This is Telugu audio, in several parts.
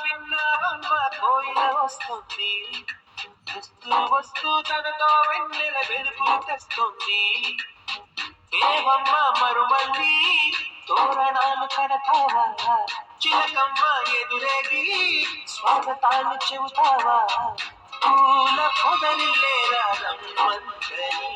విన్నావమ్మ కోయిల వస్తుంది, వస్తూ వస్తూ తనతో వెన్నెల వెలుగు తెస్తుంది. ఏవమ్మ మరుమల్లి తోరణాలు కడతావా, చిలకమ్మ ఎదురేగి స్వాగతాలు చెబుతావా, పూల పొదరిల్లేరా రమ్మంటని.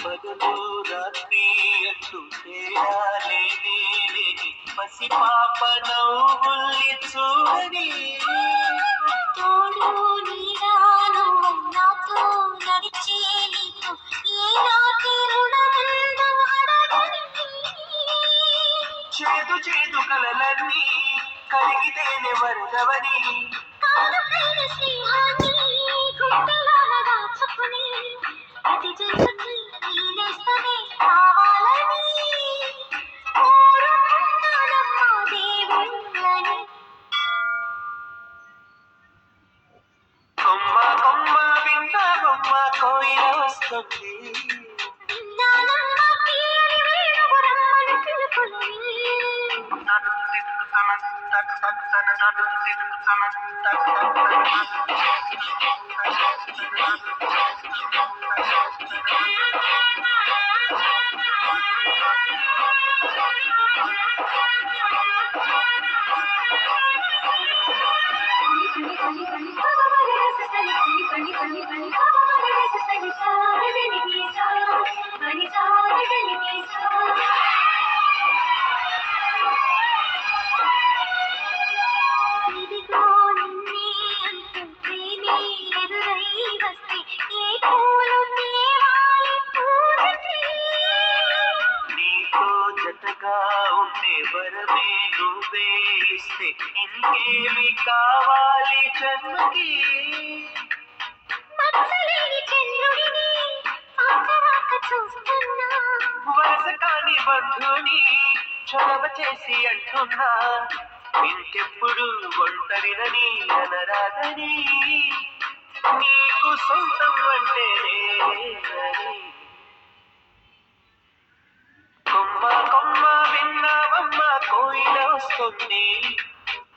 పగలు రాత్రి అంటూ తేడా లేని పసి పాప నవ్వుల్ని చూడని. తోడు నీరాను నాతో నడిచే నీకు ఏనాటి రుణముందు అడగని. చేదు చేదు కలలన్నీ కలిగితేనే వరదవని. కాలమైన స్నేహాన్ని గుండెలోన దాచుకుని ప్రతి జన్మకి నీ నేస్తమే కావాలని కోరుకున్నానమ్మా దేవుళ్ళని. కొమ్మ కొమ్మ విన్నావమ్మ కోయిల వస్తుంది, విన్నానమ్మా తీయని వేణువు రమ్మని పిలుపులని. ఇదిగో నిన్నే అంటూ ప్రేమే ఎదురై వస్తే ఏ పూలు తేవాలి పూజకి. నీతో జతగా ఉండే వరమే నువ్వే ఇస్తే ఇంకేమి కావాలి జన్మకి. మచ్చలేని చంద్రుడిని ఆకరాక చూస్తున్నా, వరస కాని బంధుని చొరవ చేసి అంటున్నా, ఇంకెప్పుడు ఒంటరినని అనరాదని, నీకు సొంతం అంటే నేనని. కొమ్మ కొమ్మ విన్నావమ్మ కోయిల వస్తుంది,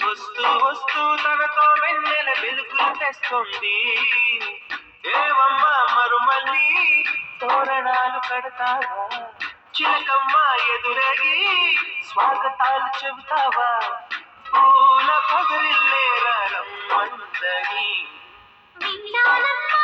వస్తూ వస్తూ తనతో వెన్నెల వెలుగులు తెస్తుంది. ఏవమ్మ మరుమల్లి తోరణాలు కడతావా, చిలకమ్మ ఎదురగి స్వాగతాలు చెబుతావా, పూల పొదరిల్లేరా రమ్మందని. విన్నానమ్మా